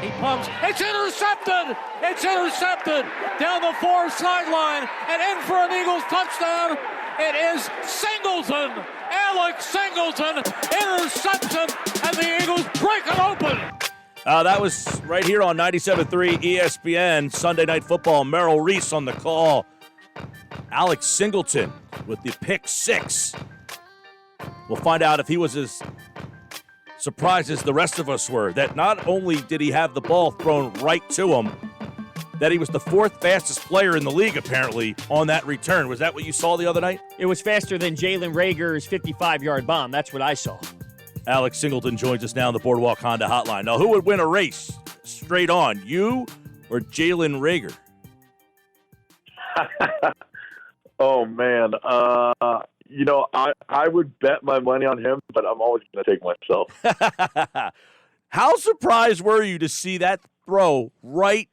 He pumps. It's intercepted. It's intercepted down the far sideline and in for an Eagles touchdown. It is Singleton, Alex Singleton, interception, and the Eagles break it open. That was right here on 97.3 ESPN, Sunday Night Football. Merrill Reese on the call. Alex Singleton with the pick six. We'll find out if he was as surprised as the rest of us were, that not only did he have the ball thrown right to him, that he was the fourth fastest player in the league, apparently, on that return. Was that what you saw the other night? It was faster than Jalen Reagor's 55-yard bomb. That's what I saw. Alex Singleton joins us now on the Boardwalk Honda Hotline. Now, who would win a race straight on, you or Jalen Reagor? Oh, man. I would bet my money on him, but I'm always going to take myself. How surprised were you to see that throw right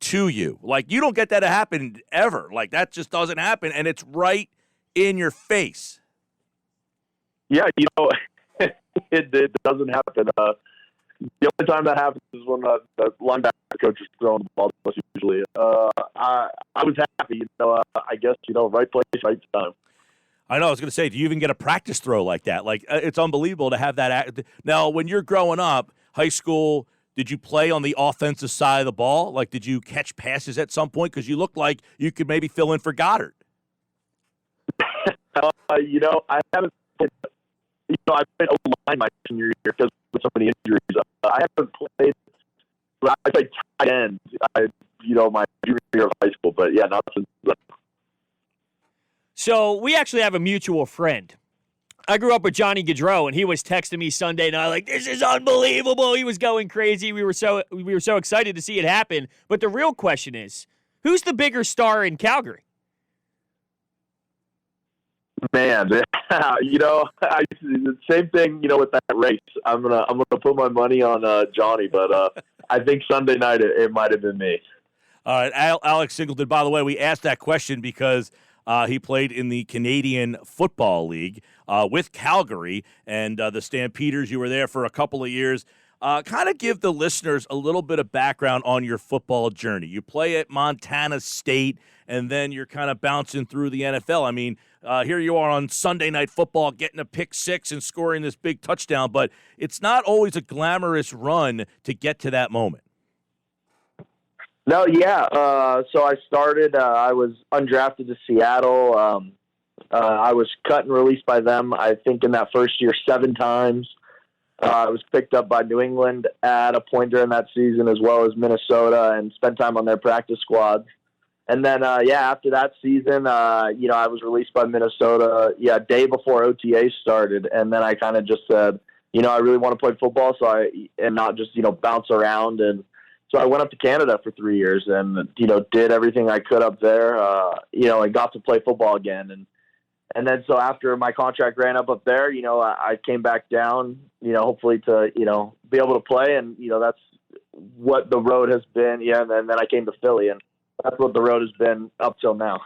to you? Like, you don't get that to happen ever. Like, that just doesn't happen, and it's right in your face. Yeah, it doesn't happen. The only time that happens is when the linebacker coach is throwing the ball to us usually. I was happy, I guess, right place, right time. I know. I was going to say, do you even get a practice throw like that? Like, it's unbelievable to have that. Now, when you're growing up, high school, did you play on the offensive side of the ball? Like, did you catch passes at some point? Because you looked like you could maybe fill in for Goddard. I haven't played, I played O-line my senior year because of so many injuries. I haven't played, I played tight end, my junior year of high school, but yeah, not since then. So we actually have a mutual friend. I grew up with Johnny Gaudreau, and he was texting me Sunday night like, "This is unbelievable." He was going crazy. We were so excited to see it happen. But the real question is, who's the bigger star in Calgary? Man, same thing. With that race, I'm gonna put my money on Johnny, but I think Sunday night it might have been me. All right, Alex Singleton. By the way, we asked that question because he played in the Canadian Football League with Calgary and the Stampeders. You were there for a couple of years. Kind of give the listeners a little bit of background on your football journey. You play at Montana State, and then you're kind of bouncing through the NFL. I mean, here you are on Sunday Night Football getting a pick six and scoring this big touchdown, but it's not always a glamorous run to get to that moment. No, yeah. So I started, I was undrafted to Seattle. I was cut and released by them, I think, in that first year 7 times. I was picked up by New England at a point during that season, as well as Minnesota, and spent time on their practice squads. And then, after that season, I was released by Minnesota, day before OTA started. And then I kind of just said, I really want to play football, and not just, bounce around. And so I went up to Canada for 3 years and, did everything I could up there, and got to play football again. And then so after my contract ran up there, I came back down, hopefully to, be able to play. And, that's what the road has been. Yeah. And then I came to Philly, and that's what the road has been up till now.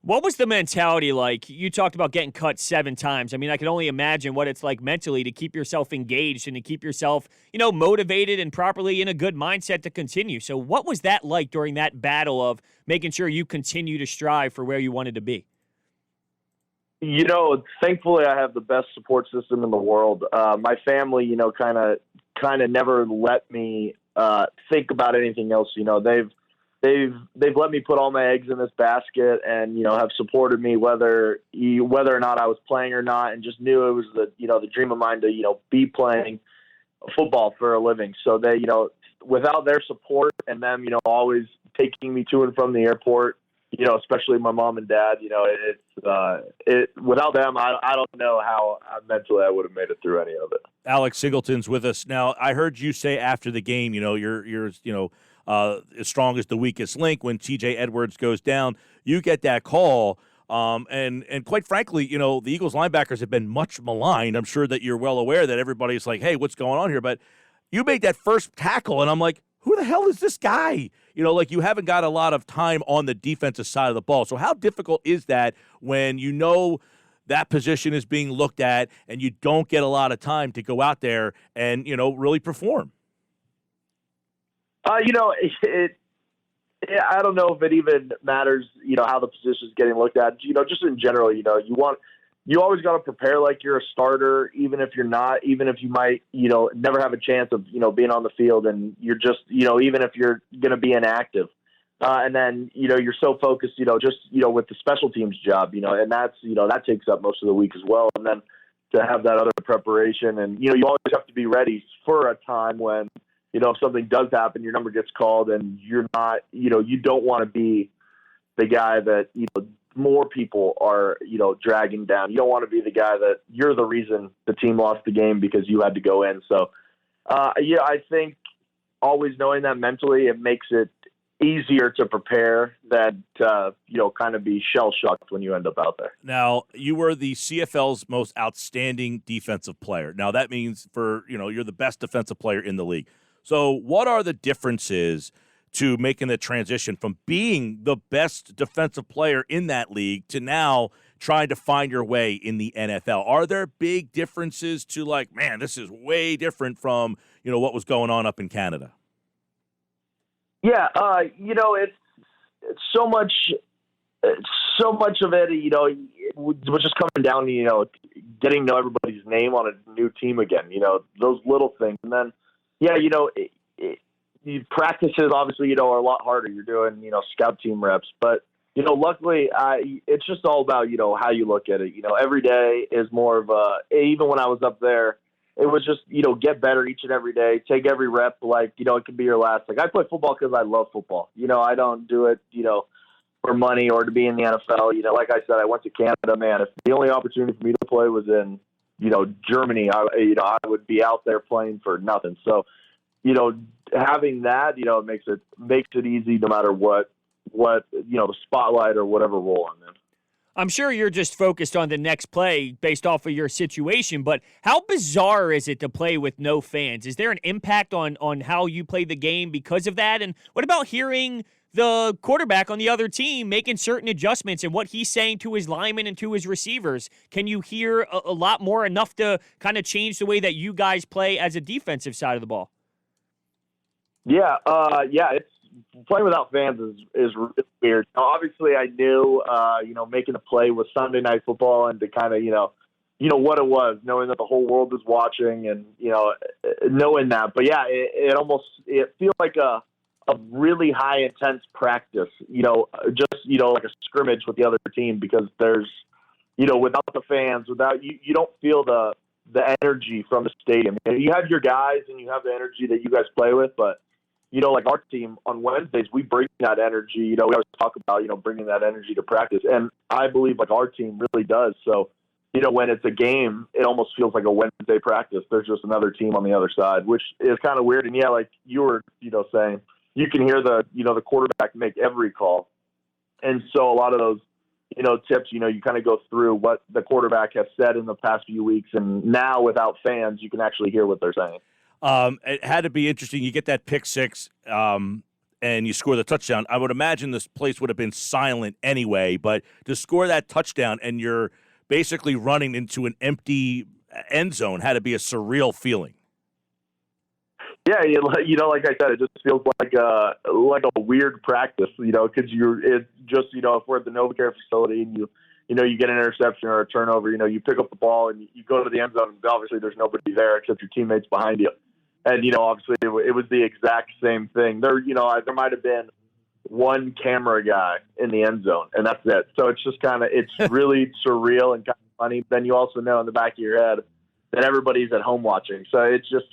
What was the mentality like? You talked about getting cut 7 times. I mean, I can only imagine what it's like mentally to keep yourself engaged and to keep yourself, motivated and properly in a good mindset to continue. So what was that like during that battle of making sure you continue to strive for where you wanted to be? Thankfully I have the best support system in the world. My family, kind of never let me think about anything else. They've let me put all my eggs in this basket, and have supported me whether or not I was playing or not, and just knew it was the dream of mine to be playing football for a living. So they without their support and them always taking me to and from the airport, especially my mom and dad, without them, I don't know how mentally I would have made it through any of it. Alex Singleton's with us now. I heard you say after the game, you're as strong as the weakest link. When TJ Edwards goes down, you get that call. And quite frankly, the Eagles linebackers have been much maligned. I'm sure that you're well aware that everybody's like, hey, what's going on here? But you made that first tackle, and I'm like, who the hell is this guy? You haven't got a lot of time on the defensive side of the ball. So how difficult is that when that position is being looked at and you don't get a lot of time to go out there and, really perform? I don't know if it even matters, how the position is getting looked at. Just in general, you always got to prepare like you're a starter, even if you're not, even if you might, never have a chance of, being on the field, and you're just, even if you're going to be inactive. And then, you're so focused, with the special teams job, and that's, that takes up most of the week as well. And then to have that other preparation, and, you always have to be ready for a time when, if something does happen, your number gets called and you're not, you don't want to be the guy that, more people are, dragging down. You don't want to be the guy that you're the reason the team lost the game because you had to go in. So, I think always knowing that mentally, it makes it easier to prepare than kind of be shell-shocked when you end up out there. Now, you were the CFL's most outstanding defensive player. Now, that means you're the best defensive player in the league. So what are the differences to making the transition from being the best defensive player in that league to now trying to find your way in the NFL? Are there big differences to this is way different from, what was going on up in Canada? Yeah. It's so much of it, it was just coming down to, getting to know everybody's name on a new team again, those little things. And then, practices obviously, are a lot harder. You're doing, scout team reps, but, luckily it's just all about, how you look at it. Every day is more of even when I was up there, it was just, get better each and every day, take every rep. It could be your last. I play football because I love football. I don't do it, for money or to be in the NFL. Like I said, I went to Canada, man. If the only opportunity for me to play was in, Germany, I would be out there playing for nothing. So, having that, it makes it easy no matter what, the spotlight or whatever role I'm in. I'm sure you're just focused on the next play based off of your situation, but how bizarre is it to play with no fans? Is there an impact on how you play the game because of that? And what about hearing the quarterback on the other team making certain adjustments and what he's saying to his linemen and to his receivers? Can you hear a lot more, enough to kind of change the way that you guys play as a defensive side of the ball? Yeah. It's playing without fans is weird. Now, obviously I knew, making a play was Sunday Night Football, and to kind of, what it was, knowing that the whole world is watching and, knowing that. But yeah, it feels like a really high intense practice, like a scrimmage with the other team, because there's, without the fans, you don't feel the energy from the stadium. You have your guys and you have the energy that you guys play with, but like our team on Wednesdays, we bring that energy. We always talk about, bringing that energy to practice. And I believe our team really does. So, when it's a game, it almost feels like a Wednesday practice. There's just another team on the other side, which is kind of weird. And yeah, like you were, saying, you can hear the quarterback make every call. And so a lot of those, tips, you kind of go through what the quarterback has said in the past few weeks. And now without fans, you can actually hear what they're saying. It had to be interesting. You get that pick six, and you score the touchdown. I would imagine this place would have been silent anyway, but to score that touchdown and you're basically running into an empty end zone had to be a surreal feeling. Yeah, like I said, it just feels like a weird practice, because it's just, if we're at the NovaCare facility and you get an interception or a turnover, you pick up the ball and you go to the end zone, and obviously there's nobody there except your teammates behind you. And, obviously it was the exact same thing. There might have been one camera guy in the end zone, and that's it. So it's just it's really surreal and kind of funny. Then you also know in the back of your head that everybody's at home watching. So it's just,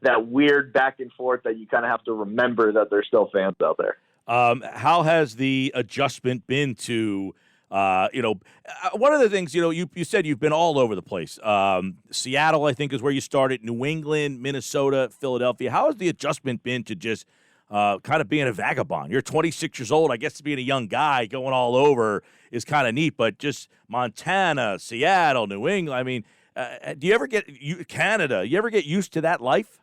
that weird back and forth that you kind of have to remember that there's still fans out there. How has the adjustment been to, one of the things, you said you've been all over the place. Seattle, I think, is where you started, New England, Minnesota, Philadelphia. How has the adjustment been to just kind of being a vagabond? You're 26 years old. I guess being a young guy going all over is kind of neat, but just Montana, Seattle, New England, I mean, do you ever get Canada? You ever get used to that life?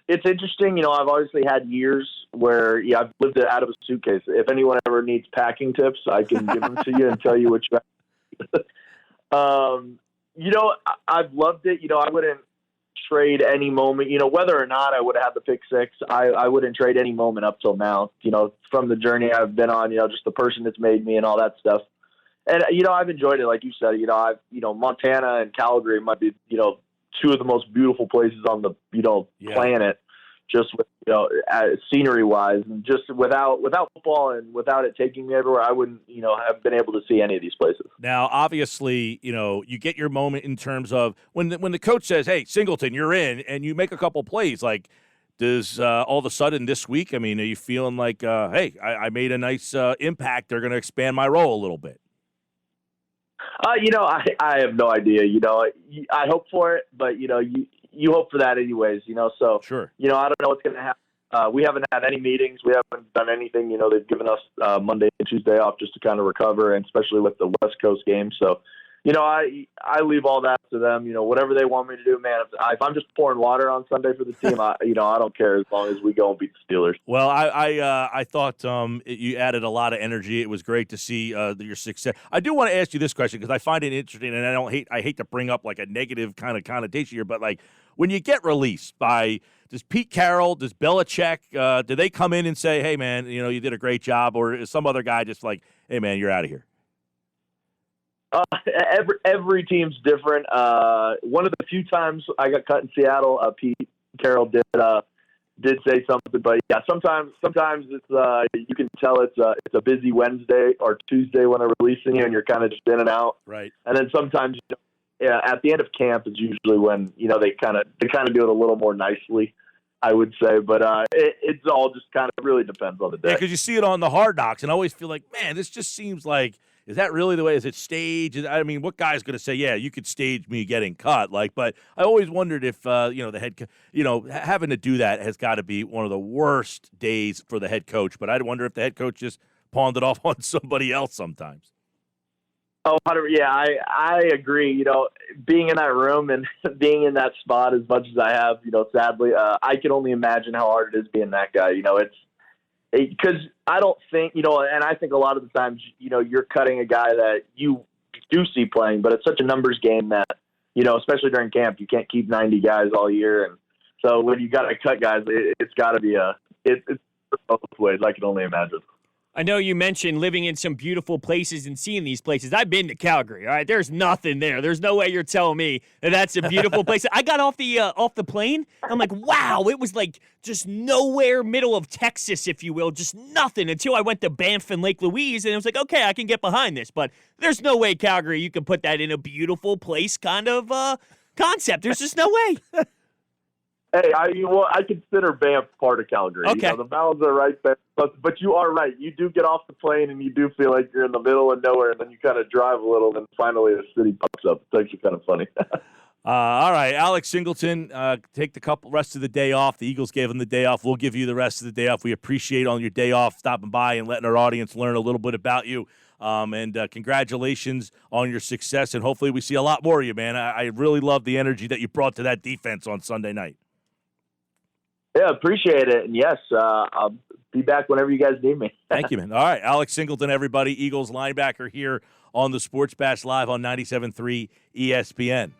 It's interesting. I've obviously had years where, I've lived out of a suitcase. If anyone ever needs packing tips, I can give them to you and tell you which. I've loved it. trade any moment, whether or not I would have had the pick six, I wouldn't trade any moment up till now, from the journey I've been on, just the person that's made me and all that stuff. And, I've enjoyed it. Like you said, Montana and Calgary might be, two of the most beautiful places on the, planet, just with, scenery wise, and just without football and without it taking me everywhere, I wouldn't, have been able to see any of these places. Now, obviously, you get your moment in terms of when the coach says, "Hey, Singleton, you're in," and you make a couple plays. Like, does all of a sudden this week? I mean, are you feeling like, "Hey, I made a nice impact. They're going to expand my role a little bit." I have no idea. I hope for it, but you hope for that anyways. So sure. I don't know what's going to happen. We haven't had any meetings. We haven't done anything. They've given us Monday and Tuesday off just to kind of recover, and especially with the West Coast game. So, I leave all that to them. Whatever they want me to do, man. If I'm just pouring water on Sunday for the team, I don't care as long as we go and beat the Steelers. Well, I thought you added a lot of energy. It was great to see your success. I do want to ask you this question because I find it interesting, and I hate to bring up like a negative kind of connotation here, but like when you get released by. Does Pete Carroll, does Belichick, do they come in and say, "Hey, man, you did a great job," or is some other guy just like, "Hey, man, you're out of here"? Every team's different. One of the few times I got cut in Seattle, Pete Carroll did say something, but yeah, sometimes it's you can tell it's a busy Wednesday or Tuesday when they're releasing you, and you're kind of just in and out. Right. And then sometimes. Yeah, at the end of camp is usually when they kind of do it a little more nicely, I would say. But it's all just kind of really depends on the day. Yeah, because you see it on the Hard Knocks, and I always feel like, man, this just seems like, is that really the way? Is it staged? I mean, what guy's going to say, yeah, you could stage me getting cut? Like, but I always wondered if the head, having to do that has got to be one of the worst days for the head coach. But I wonder if the head coach just pawned it off on somebody else sometimes. Oh, yeah, I agree. Being in that room and being in that spot as much as I have, sadly, I can only imagine how hard it is being that guy. It's because I don't think, and I think a lot of the times, you're cutting a guy that you do see playing, but it's such a numbers game that, especially during camp, you can't keep 90 guys all year. And so when you got to cut guys, it's got to be it's both ways. I can only imagine. I know you mentioned living in some beautiful places and seeing these places. I've been to Calgary, all right? There's nothing there. There's no way you're telling me that that's a beautiful place. I got off the plane. I'm like, wow, it was like just nowhere, middle of Texas, if you will, just nothing until I went to Banff and Lake Louise, and it was like, okay, I can get behind this. But there's no way, Calgary, you can put that in a beautiful place kind of concept. There's just no way. Hey, I consider Banff part of Calgary. Okay. The mountains are right there. But you are right. You do get off the plane and you do feel like you're in the middle of nowhere, and then you kind of drive a little, and finally the city pops up. It's actually kind of funny. All right, Alex Singleton, take the rest of the day off. The Eagles gave him the day off. We'll give you the rest of the day off. We appreciate on your day off stopping by and letting our audience learn a little bit about you. And congratulations on your success, and hopefully we see a lot more of you, man. I really love the energy that you brought to that defense on Sunday night. Yeah, appreciate it. And yes, I'll be back whenever you guys need me. Thank you, man. All right, Alex Singleton, everybody, Eagles linebacker here on the Sports Bash Live on 97.3 ESPN.